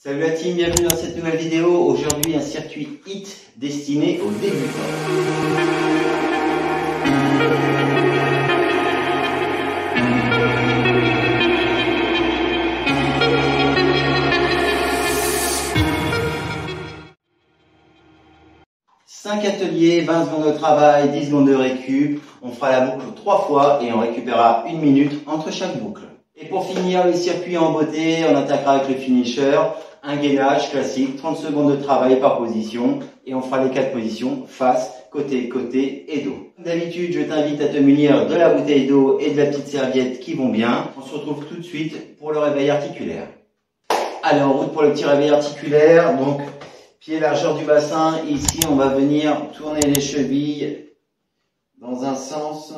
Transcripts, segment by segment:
Salut la team, bienvenue dans cette nouvelle vidéo. Aujourd'hui un circuit HIIT destiné aux débutants. Cinq ateliers, 20 secondes de travail, 10 secondes de récup. On fera la boucle 3 fois et on récupérera 1 minute entre chaque boucle. Et pour finir le circuit en beauté, on attaquera avec le finisher. Un gainage classique, 30 secondes de travail par position. Et on fera les 4 positions, face, côté, côté et dos. Comme d'habitude, je t'invite à te munir de la bouteille d'eau et de la petite serviette qui vont bien. On se retrouve tout de suite pour le réveil articulaire. Allez, en route pour le petit réveil articulaire. Donc, pied largeur du bassin. Ici, on va venir tourner les chevilles dans un sens.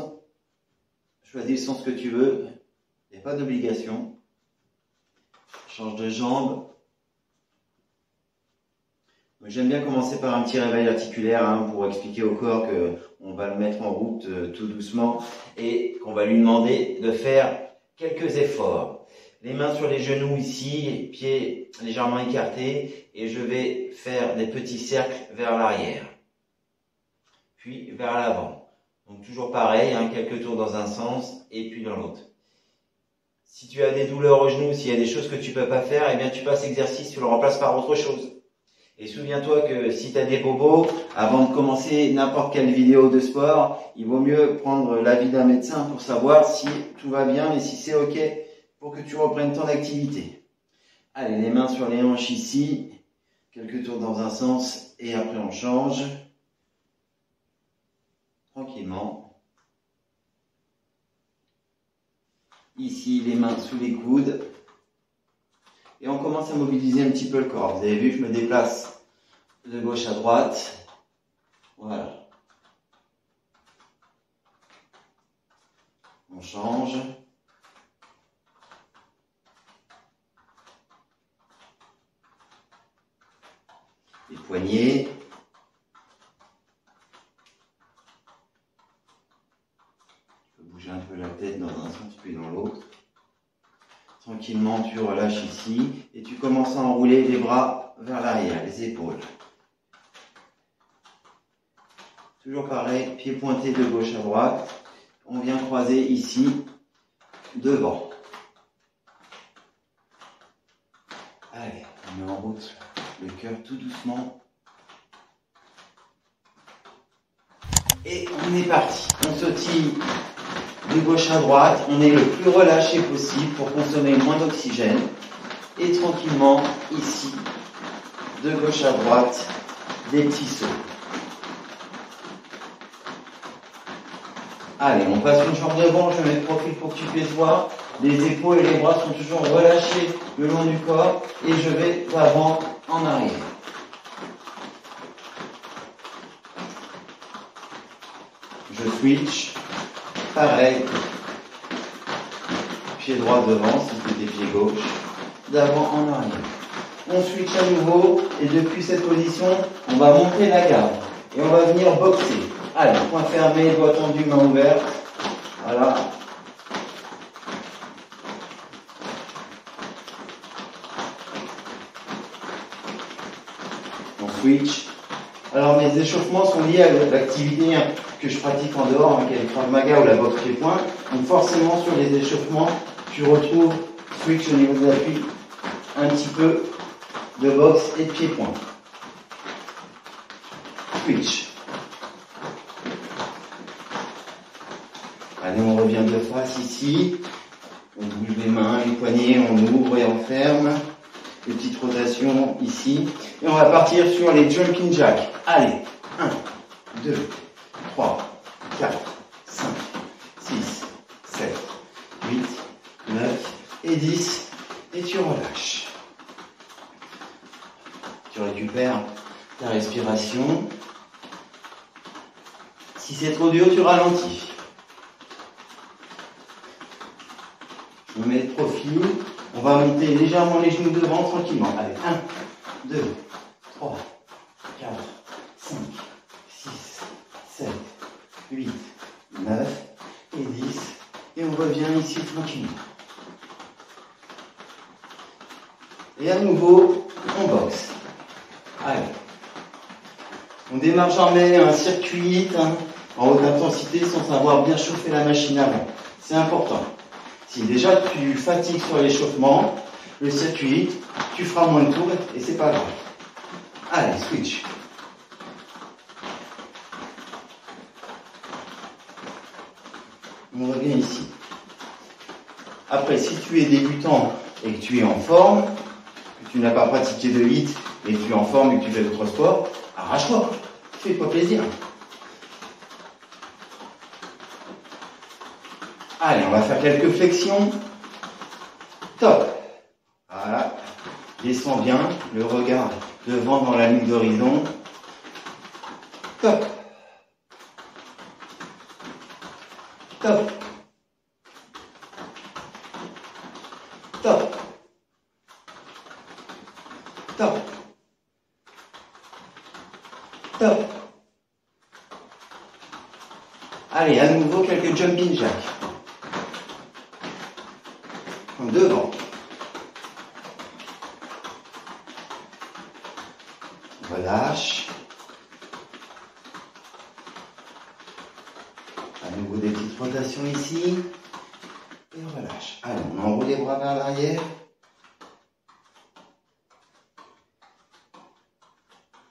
Choisis le sens que tu veux. Il n'y a pas d'obligation. Change de jambe. J'aime bien commencer par un petit réveil articulaire pour expliquer au corps qu'on va le mettre en route tout doucement et qu'on va lui demander de faire quelques efforts. Les mains sur les genoux ici, pieds légèrement écartés et je vais faire des petits cercles vers l'arrière, puis vers l'avant. Donc toujours pareil, quelques tours dans un sens et puis dans l'autre. Si tu as des douleurs aux genoux, s'il y a des choses que tu peux pas faire, eh bien tu passes l'exercice, tu le remplaces par autre chose. Et souviens-toi que si tu as des bobos, avant de commencer n'importe quelle vidéo de sport, il vaut mieux prendre l'avis d'un médecin pour savoir si tout va bien et si c'est OK pour que tu reprennes ton activité. Allez, les mains sur les hanches ici, quelques tours dans un sens et après on change. Tranquillement. Ici, les mains sous les coudes. Et on commence à mobiliser un petit peu le corps. Vous avez vu, je me déplace de gauche à droite. Voilà. On change. Les poignets. Je peux bouger un peu la tête dans un sens puis dans l'autre. Tranquillement, tu relâches ici et tu commences à enrouler les bras vers l'arrière, les épaules. Toujours pareil, pied pointé de gauche à droite. On vient croiser ici, devant. Allez, on met en route le cœur tout doucement. Et on est parti. On sautille de gauche à droite, on est le plus relâché possible pour consommer moins d'oxygène. Et tranquillement, ici, de gauche à droite, des petits sauts. Allez, on passe une jambe devant, je mets le profil pour que tu puisses voir. Les épaules et les bras sont toujours relâchés le long du corps. Et je vais d'avant en arrière. Je switch. Pareil, pied droit devant si c'était pied gauche, d'avant en arrière. On switch à nouveau et depuis cette position, on va monter la garde et on va venir boxer. Allez, point fermé, doigt tendu, main ouverte. Voilà. On switch. Alors mes échauffements sont liés à l'activité que je pratique en dehors, qui est le Krav Maga ou la boxe pied-point. Donc forcément sur les échauffements, tu retrouves switch au niveau de l'appui, un petit peu de boxe et de pied-point. Switch. Allez, on revient de face ici. On bouge les mains, les poignets, on ouvre et on ferme. Les petites rotations ici. Et on va partir sur les jumping jacks. Allez, 1, 2, 3, 4, 5, 6, 7, 8, 9 et 10. Et tu relâches. Tu récupères ta respiration. Si c'est trop dur, tu ralentis. Je mets le profil. On va monter légèrement les genoux devant tranquillement. Allez, 1, 2, 3, 4, 5, 6, 7, 8, 9 et 10. Et on revient ici tranquillement. Et à nouveau, on boxe. Allez. On démarre jamais un circuit en haute intensité sans avoir bien chauffé la machine avant. C'est important. Si déjà tu fatigues sur l'échauffement, le circuit, tu feras moins de tours et c'est pas grave. Allez, switch. On revient ici. Après, si tu es débutant et que tu es en forme, que tu n'as pas pratiqué de HIIT et que tu es en forme et que tu fais d'autres sports, arrache-toi. Fais-toi plaisir. Allez, on va faire quelques flexions. Top. Voilà. Descends bien, le regard devant dans la ligne d'horizon. Top. Top. Top. Top. Top. Allez, à nouveau quelques jumping jacks. Devant. Relâche. À nouveau des petites rotations ici. Et on relâche. Allez, on enroule les bras vers l'arrière.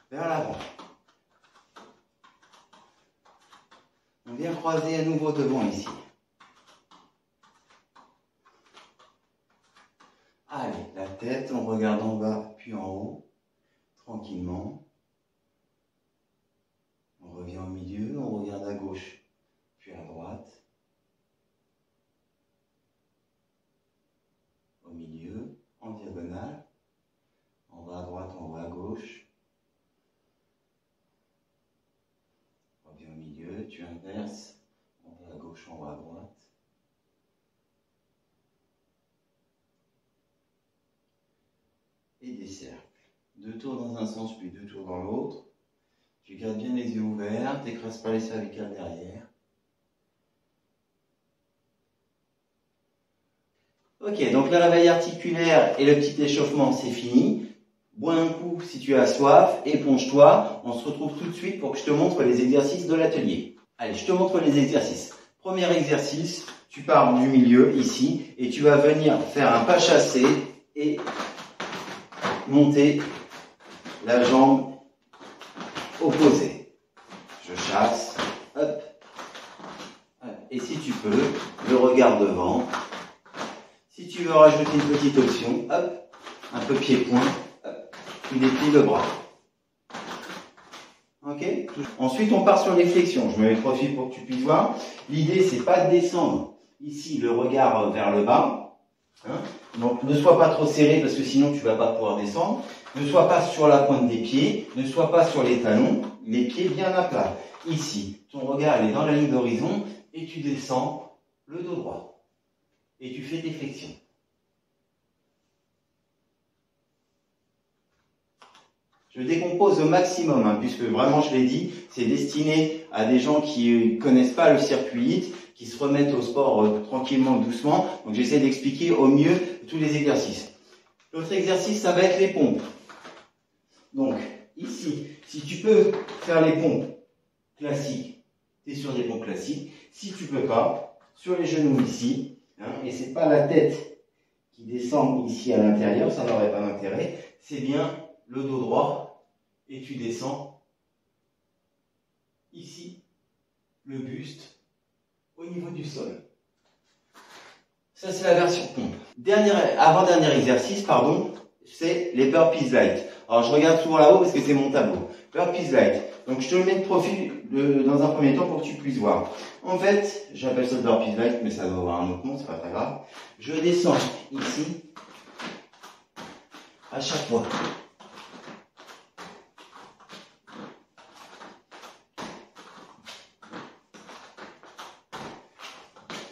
Vers l'avant. On vient croiser à nouveau devant ici. Allez, la tête, on regarde en bas puis en haut, tranquillement. On revient au milieu, on regarde à gauche puis à droite. Au milieu, en diagonale. En bas à droite, en bas à gauche. On revient au milieu, tu inverses. En bas à gauche, en bas à droite. Et des cercles. 2 tours dans un sens, puis 2 tours dans l'autre. Tu gardes bien les yeux ouverts, t'écrases pas les cervicales derrière. Ok, donc le réveil articulaire et le petit échauffement, c'est fini. Bois un coup si tu as soif, éponge-toi. On se retrouve tout de suite pour que je te montre les exercices de l'atelier. Allez, je te montre les exercices. Premier exercice, tu pars du milieu, ici, et tu vas venir faire un pas chassé et monter la jambe opposée. Je chasse, hop, et si tu peux, le regard devant. Si tu veux rajouter une petite option, hop, un peu pied-point, tu déplies le bras. Ok. Ensuite, on part sur les flexions. Je me mets de profil pour que tu puisses voir. L'idée, c'est pas de descendre ici le regard vers le bas. Donc, ne sois pas trop serré parce que sinon, tu vas pas pouvoir descendre. Ne sois pas sur la pointe des pieds. Ne sois pas sur les talons. Les pieds bien à plat. Ici, ton regard il est dans la ligne d'horizon et tu descends le dos droit. Et tu fais des flexions. Je décompose au maximum, puisque vraiment, je l'ai dit, c'est destiné à des gens qui ne connaissent pas le circuit HIIT, qui se remettent au sport tranquillement, doucement. Donc, j'essaie d'expliquer au mieux tous les exercices. L'autre exercice, ça va être les pompes. Donc, ici, si tu peux faire les pompes classiques, tu es sur des pompes classiques. Si tu peux pas, sur les genoux ici, et c'est pas la tête qui descend ici à l'intérieur, ça n'aurait pas d'intérêt, c'est bien le dos droit et tu descends ici le buste au niveau du sol. Ça c'est la version pompe. Avant-dernier exercice, c'est les burpees light. Alors je regarde souvent là-haut parce que c'est mon tableau. Burpees light. Donc je te le mets de profil dans un premier temps pour que tu puisses voir. En fait, j'appelle ça burpees light, mais ça doit avoir un autre nom, c'est pas très grave. Je descends ici à chaque fois.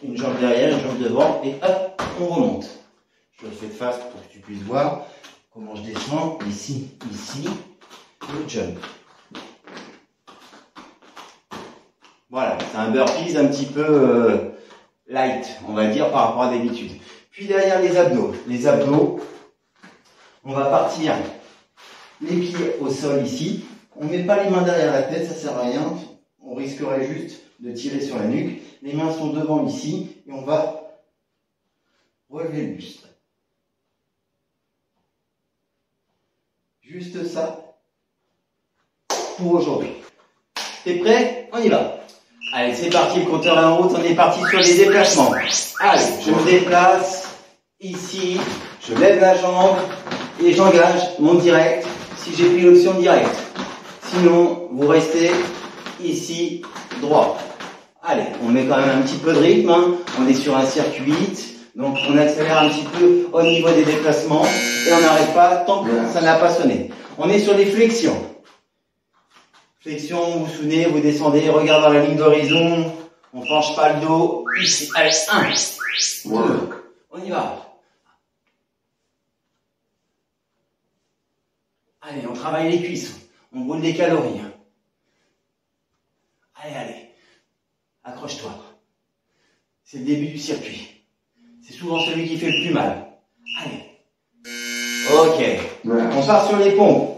Une jambe derrière, une jambe devant, et hop, on remonte. Je le fais de face pour que tu puisses voir comment je descends, ici, le jump. Voilà, c'est un burpees un petit peu light, on va dire, par rapport à d'habitude. Puis derrière les abdos. Les abdos, On va partir les pieds au sol ici. On ne met pas les mains derrière la tête, ça ne sert à rien. On risquerait juste de tirer sur la nuque. Les mains sont devant ici et on va relever le buste. Juste ça pour aujourd'hui. T'es prêt? On y va. Allez, c'est parti, le compteur est en route. On est parti sur les déplacements. Allez, je me déplace ici. Je lève la jambe et j'engage mon direct si j'ai pris l'option direct. Sinon, vous restez ici droit. Allez, on met quand même un petit peu de rythme. Hein. On est sur un circuit, donc on accélère un petit peu au niveau des déplacements et on n'arrête pas tant que ça n'a pas sonné. On est sur des flexions. Flexion, vous vous souvenez, vous descendez, regardez dans la ligne d'horizon, on ne penche pas le dos. Ici, allez, 1, 2, on y va. Allez, on travaille les cuisses, on brûle des calories. Allez, allez, accroche-toi. C'est le début du circuit. C'est souvent celui qui fait le plus mal. Allez. Ok. On part sur les pompes.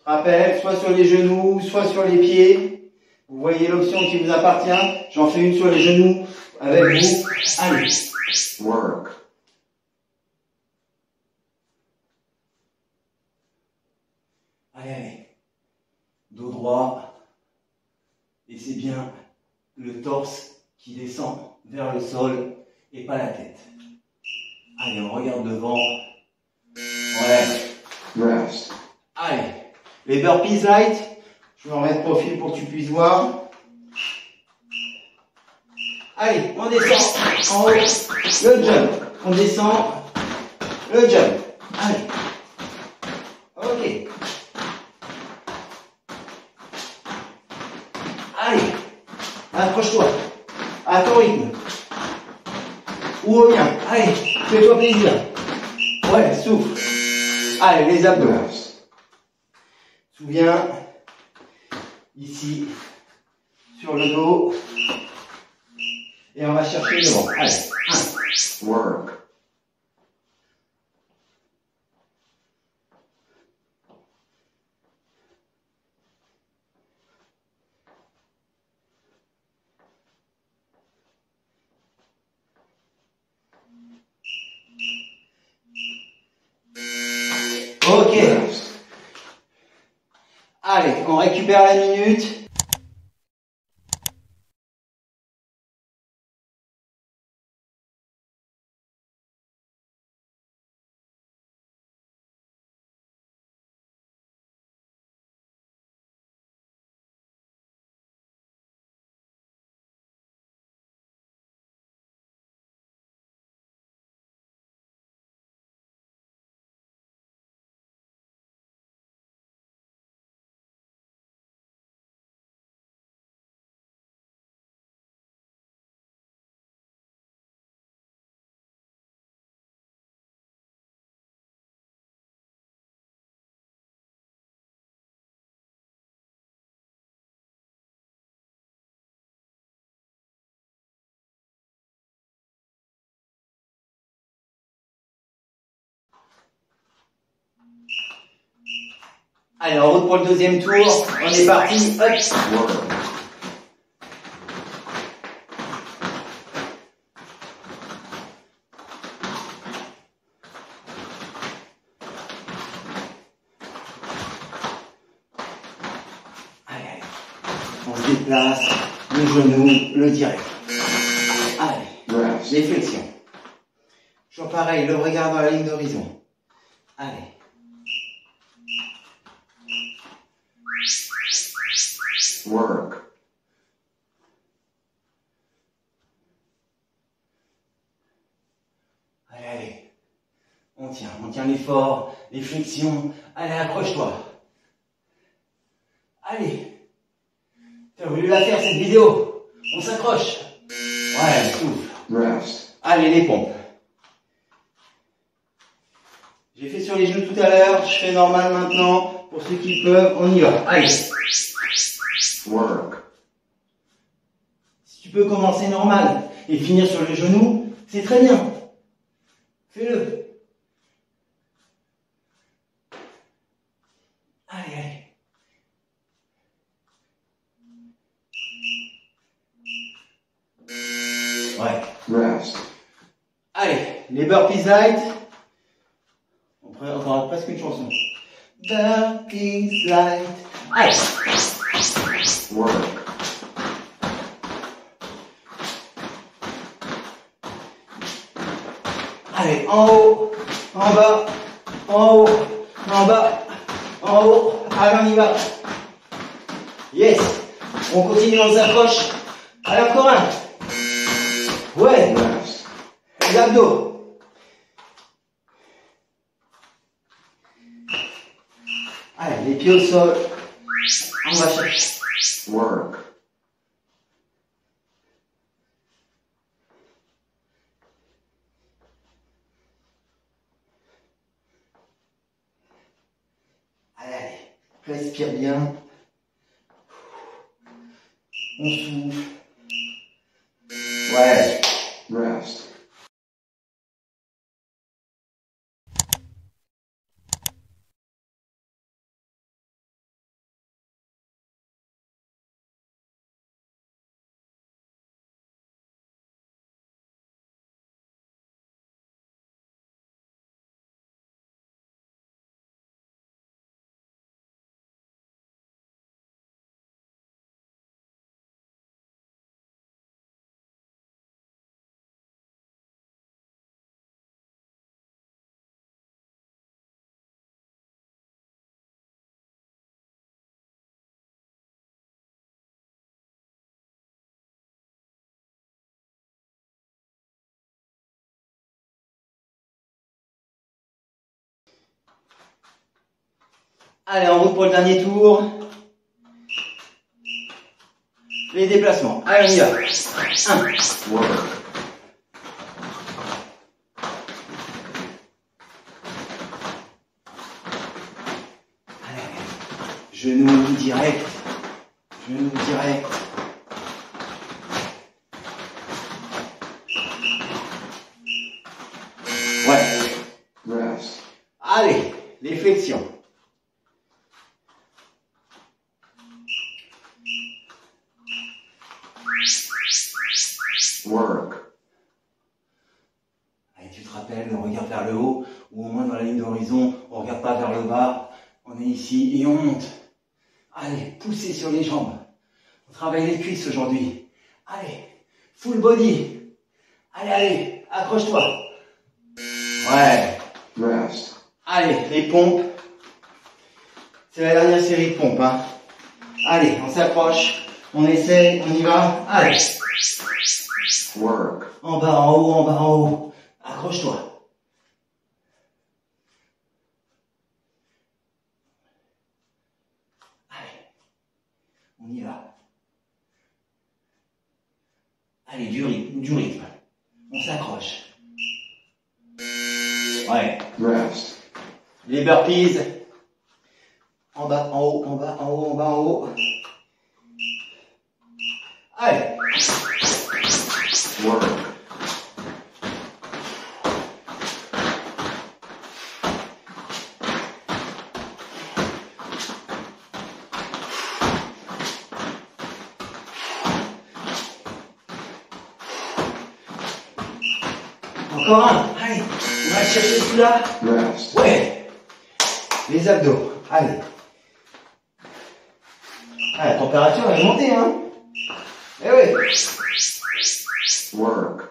Rappel, soit sur les genoux, soit sur les pieds. Vous voyez l'option qui vous appartient. J'en fais une sur les genoux avec vous. Allez. Work. Allez, allez. Dos droit. Et c'est bien le torse qui descend vers le sol et pas la tête. Allez, on regarde devant. Ouais. Rest. Allez. Les burpees light, je vais en mettre profil pour que tu puisses voir. Allez, on descend en haut, le jump. On descend, le jump. Allez. Ok. Allez, accroche-toi. À ton rythme. Ou au mien. Allez, fais-toi plaisir. Ouais, souffle. Allez, les abdos. Souviens, ici, sur le dos, et on va chercher devant. Allez, 1. Work. Ok. Allez, on récupère la minute. Allez, en route pour le deuxième tour. On est parti. Hop. Allez, allez. On se déplace. Le genou, le direct. Allez. Les flexions. Toujours pareil, le regard dans la ligne d'horizon. Allez. Work. Allez, allez. On tient l'effort, les flexions. Allez, accroche-toi. Allez. T'as voulu la faire cette vidéo? On s'accroche. Ouais, souffle. Rest. Allez, les pompes. J'ai fait sur les genoux tout à l'heure, je fais normal maintenant. Pour ceux qui peuvent, on y va. Allez. Work. Si tu peux commencer normal et finir sur les genoux, c'est très bien. Fais-le. Allez, allez. Ouais. Rest. Allez, les burpees light. On aura presque une chanson. Burpees light. Allez. Work. Allez, en haut, en bas, en haut, en bas, en haut. Allez, on y va. Yes. On continue, on s'approche. Allez, encore un. Ouais. Rest. Les abdos. Allez, les pieds au sol. On va chercher. Work. Allez, allez. Respire bien. On souffle. Ouais. Rest. Allez, en route pour le dernier tour. Les déplacements. Allez, on y va. 1. Work. Allez, genou direct. Genou direct. Ouais. Rest. Allez, les flexions. Work. Allez, tu te rappelles, on regarde vers le haut, ou au moins dans la ligne d'horizon, on regarde pas vers le bas. On est ici et on monte. Allez, poussez sur les jambes. On travaille les cuisses aujourd'hui. Allez, full body. Allez, allez, accroche-toi. Ouais. Rest. Allez, les pompes. C'est la dernière série de pompes, hein. Allez, on s'approche. On essaye, on y va. Allez. Work. En bas, en haut, en bas, en haut. Accroche-toi. Allez. On y va. Allez, du rythme, du rythme. On s'accroche. Ouais. Rest. Les burpees. En bas, en haut, en bas, en haut, en bas, en haut. Allez. Work. Encore un. Allez. On va chercher celui-là. Rest. Ouais. Les abdos. Allez. Ah, la température est montée, hein. Eh oui. Work.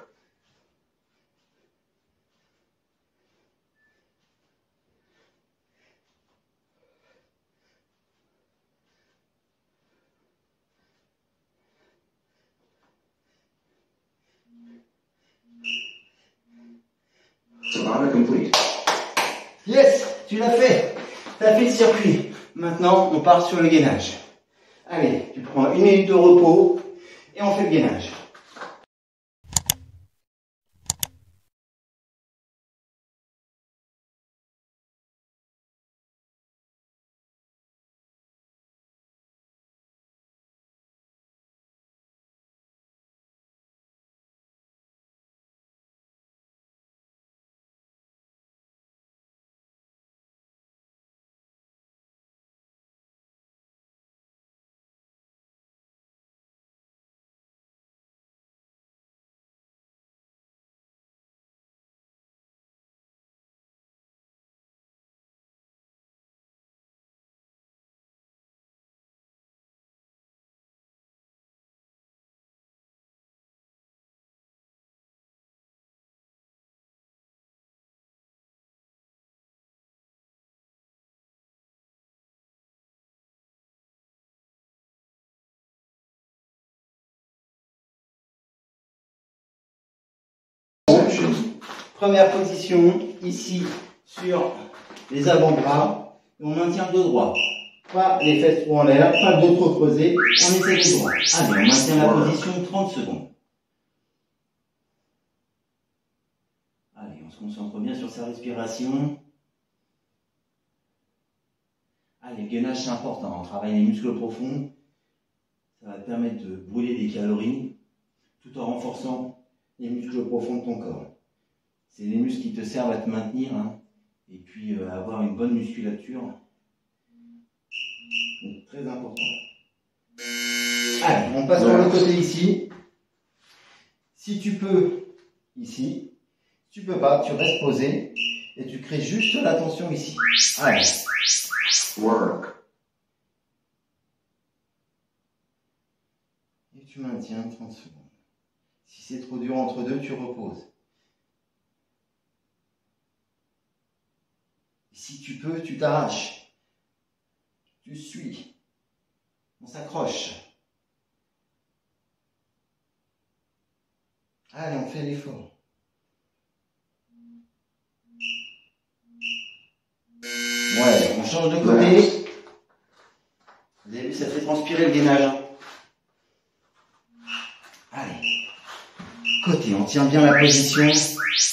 Sonata complete. Yes, tu l'as fait. Tu as fait le circuit. Maintenant, on part sur le gainage. Allez, tu prends 1 minute de repos et on fait le gainage. Section. Première position, ici, sur les avant-bras. On maintient le dos droit. Pas les fesses trop en l'air, pas le dos trop creusé. On essaie le droit. Allez, on maintient la position 30 secondes. Allez, on se concentre bien sur sa respiration. Allez, le gainage, c'est important. On travaille les muscles profonds. Ça va te permettre de brûler des calories tout en renforçant les muscles profonds de ton corps. C'est les muscles qui te servent à te maintenir, hein, et puis à avoir une bonne musculature. Donc, très important. Allez, on passe sur le côté ici. Si tu peux, ici. Si tu peux pas, tu restes posé et tu crées juste la tension ici. Allez. Work. Et tu maintiens 30 secondes. Si c'est trop dur entre deux, tu reposes. Si tu peux, tu t'arraches. Tu suis. On s'accroche. Allez, on fait l'effort. Ouais, on change de côté. Vous avez vu, ça fait transpirer le gainage. Hein. Allez. Côté, on tient bien la position.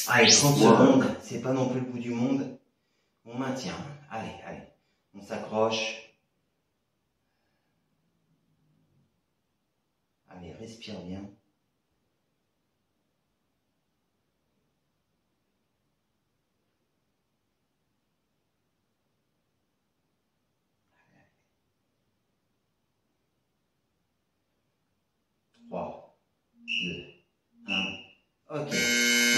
Allez, 30 secondes. C'est pas non plus le bout du monde. On maintient. Allez, allez. On s'accroche. Allez, respire bien. Trois, 2, 1. Ok.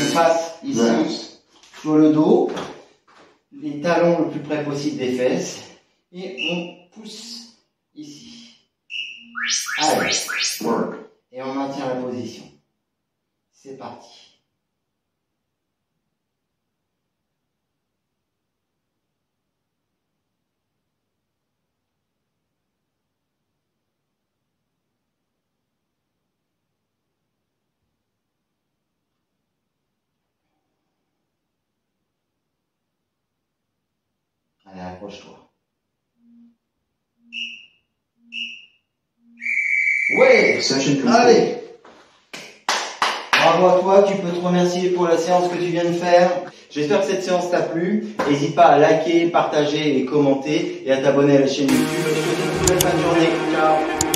On passe ici sur le dos. Les talons le plus près possible des fesses. Et on pousse ici. Allez. Work. Et on maintient la position. C'est parti. Allez, accroche-toi. Ouais! Session complete. Allez! Bravo à toi, tu peux te remercier pour la séance que tu viens de faire. J'espère que cette séance t'a plu. N'hésite pas à liker, partager et commenter et à t'abonner à la chaîne YouTube. Je te souhaite une belle fin de journée. Ciao!